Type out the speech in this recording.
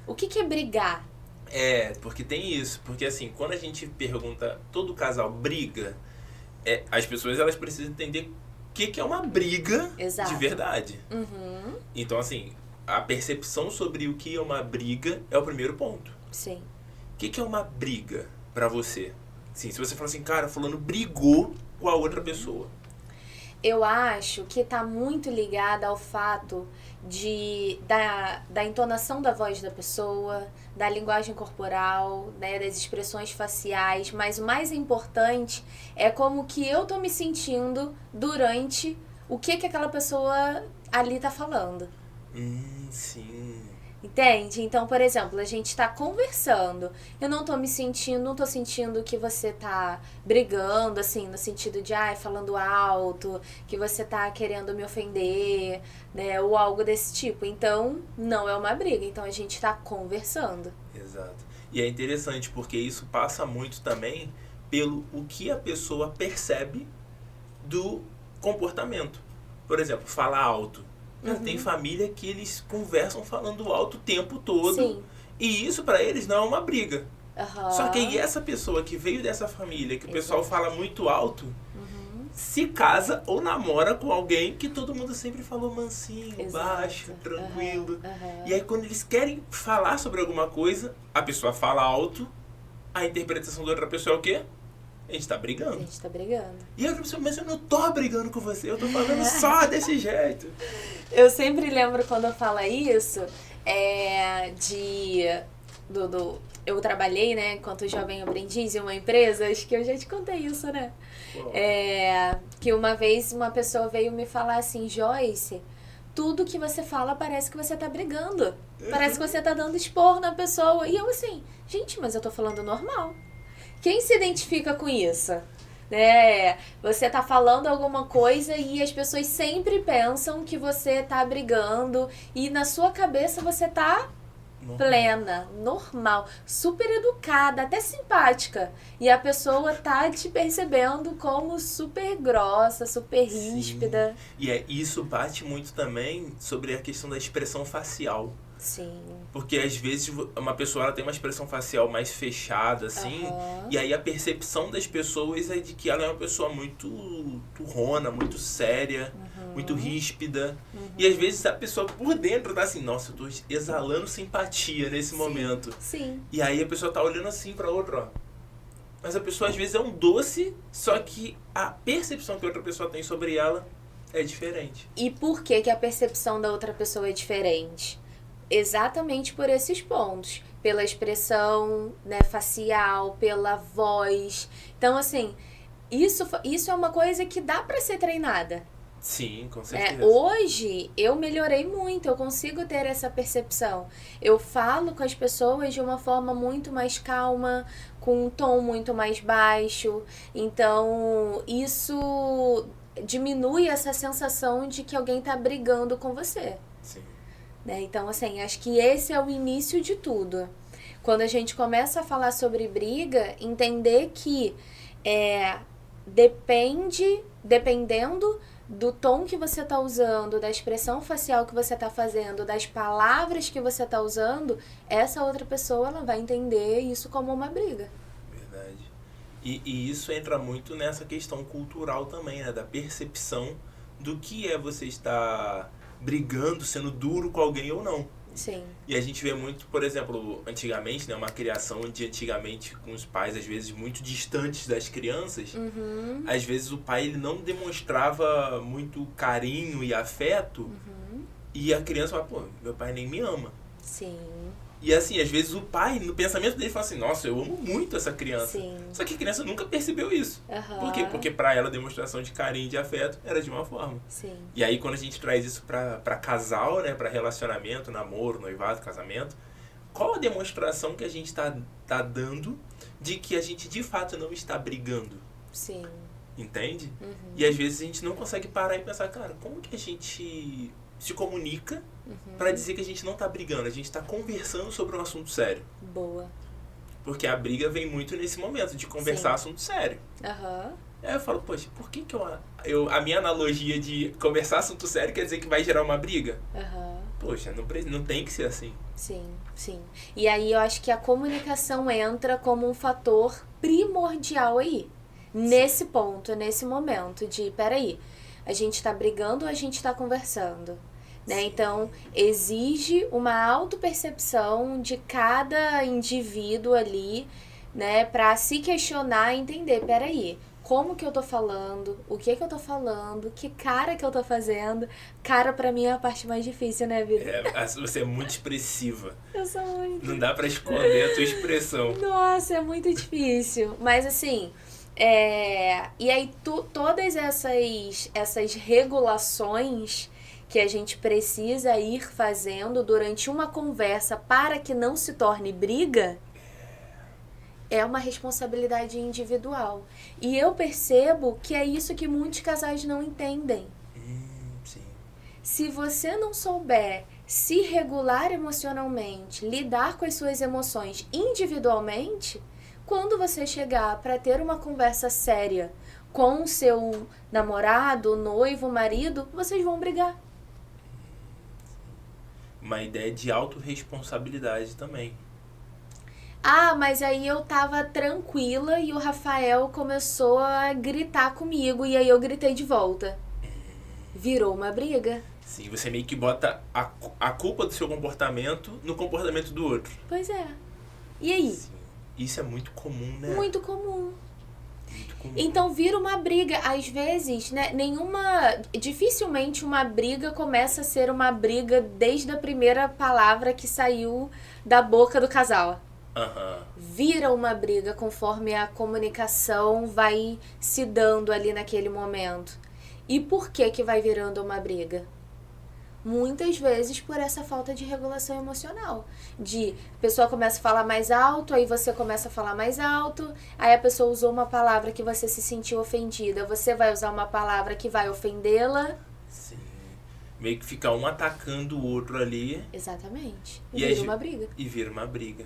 O que é brigar? Porque tem isso. Porque assim, quando a gente pergunta, todo casal briga, as pessoas elas precisam entender o que é uma briga Exato. de verdade. Uhum. Então assim, a percepção sobre o que é uma briga é o primeiro ponto. Sim. O que é uma briga pra você? Sim, se você falar assim, cara, fulano brigou com a outra pessoa. Eu acho que tá muito ligada ao fato da entonação da voz da pessoa, da linguagem corporal, né, das expressões faciais, mas o mais importante é como que eu tô me sentindo durante o que aquela pessoa ali tá falando. Sim. Entende? Então, por exemplo, a gente tá conversando. Eu não tô me sentindo, não tô sentindo que você tá brigando, assim, no sentido de, falando alto, que você tá querendo me ofender, né? Ou algo desse tipo. Então, não é uma briga. Então, a gente tá conversando. Exato. E é interessante porque isso passa muito também pelo o que a pessoa percebe do comportamento. Por exemplo, falar alto. Tem família que eles conversam falando alto o tempo todo. Sim. E isso pra eles não é uma briga. Uhum. Só que aí essa pessoa que veio dessa família, que o pessoal Exato. fala muito alto, se casa ou namora com alguém que todo mundo sempre falou mansinho, Exato. baixo, tranquilo. Uhum. E aí quando eles querem falar sobre alguma coisa, a pessoa fala alto, a interpretação da outra pessoa é o quê? A gente tá brigando. A gente tá brigando. E a pessoa, mas eu não tô brigando com você, eu tô falando só desse jeito. Eu sempre lembro quando eu falo isso, eu trabalhei, né, enquanto jovem aprendiz em uma empresa, acho que eu já te contei isso, né? Que uma vez uma pessoa veio me falar assim, Joyce, tudo que você fala parece que você tá brigando. Parece que você tá dando esporro na pessoa. E eu assim, gente, mas eu tô falando normal. Quem se identifica com isso? Você tá falando alguma coisa e as pessoas sempre pensam que você tá brigando e na sua cabeça você tá plena, normal, super educada, até simpática. E a pessoa tá te percebendo como super grossa, super ríspida. Sim. E isso bate muito também sobre a questão da expressão facial. Sim. Porque às vezes uma pessoa ela tem uma expressão facial mais fechada, assim, e aí a percepção das pessoas é de que ela é uma pessoa muito turrona, muito séria, muito ríspida. E às vezes a pessoa por dentro tá assim, nossa, eu tô exalando simpatia nesse momento. Sim. E aí a pessoa tá olhando assim pra outra, ó. Mas a pessoa às vezes é um doce, só que a percepção que a outra pessoa tem sobre ela é diferente. E por que a percepção da outra pessoa é diferente? Exatamente por esses pontos. Pela expressão, né, facial, pela voz. Então, assim, isso é uma coisa que dá pra ser treinada. Sim, com certeza. Hoje, eu melhorei muito, eu consigo ter essa percepção. Eu falo com as pessoas de uma forma muito mais calma, com um tom muito mais baixo. Então, isso diminui essa sensação de que alguém tá brigando com você. Sim. Então, assim, acho que esse é o início de tudo. Quando a gente começa a falar sobre briga, entender que dependendo do tom que você está usando, da expressão facial que você está fazendo, das palavras que você está usando, essa outra pessoa ela vai entender isso como uma briga. Verdade. E isso entra muito nessa questão cultural também, né? Da percepção do que é você estar brigando, sendo duro com alguém ou não. Sim. E a gente vê muito, por exemplo, antigamente, né, uma criação de antigamente com os pais, às vezes, muito distantes das crianças. Às vezes o pai ele não demonstrava muito carinho e afeto. E a criança fala, pô, meu pai nem me ama. Sim. E assim, às vezes o pai, no pensamento dele, fala assim, nossa, eu amo muito essa criança. Sim. Só que a criança nunca percebeu isso. Por quê? Porque pra ela a demonstração de carinho e de afeto era de uma forma. Sim. E aí quando a gente traz isso pra casal, né, pra relacionamento, namoro, noivado, casamento, qual a demonstração que a gente tá dando de que a gente de fato não está brigando? Sim. Entende? E às vezes a gente não consegue parar e pensar, cara, como que a gente se comunica pra dizer que a gente não tá brigando, a gente tá conversando sobre um assunto sério. Boa. Porque a briga vem muito nesse momento de conversar assunto sério. Aí eu falo, poxa, por que a minha analogia de conversar assunto sério quer dizer que vai gerar uma briga? Poxa, não tem que ser assim. Sim, sim. E aí eu acho que a comunicação entra como um fator primordial aí. Nesse ponto, nesse momento de, peraí, a gente tá brigando ou a gente tá conversando? Né? Então, exige uma autopercepção de cada indivíduo ali, né? Pra se questionar e entender, peraí, como que eu tô falando, o que eu tô falando, que cara que eu tô fazendo. Cara, pra mim, é a parte mais difícil, né, vida? Você é muito expressiva. Eu sou muito. Não dá pra esconder a tua expressão. Nossa, é muito difícil. Mas assim, e aí todas essas regulações que a gente precisa ir fazendo durante uma conversa para que não se torne briga, é uma responsabilidade individual. E eu percebo que é isso que muitos casais não entendem. Sim. Se você não souber se regular emocionalmente, lidar com as suas emoções individualmente, quando você chegar para ter uma conversa séria com o seu namorado, noivo, marido, vocês vão brigar. Uma ideia de autorresponsabilidade também. Ah, mas aí eu tava tranquila e o Rafael começou a gritar comigo e aí eu gritei de volta. Virou uma briga. Sim, você meio que bota a culpa do seu comportamento no comportamento do outro. Pois é. E aí? Sim. Isso é muito comum, né? Muito comum. Muito comum. Então vira uma briga. Às vezes, né, dificilmente uma briga começa a ser uma briga desde a primeira palavra que saiu da boca do casal. Vira uma briga conforme a comunicação vai se dando ali naquele momento. E por que vai virando uma briga? Muitas vezes por essa falta de regulação emocional. A pessoa começa a falar mais alto, aí você começa a falar mais alto, aí a pessoa usou uma palavra que você se sentiu ofendida, você vai usar uma palavra que vai ofendê-la. Sim. Meio que fica um atacando o outro ali. Exatamente. E vira uma briga. E vira uma briga.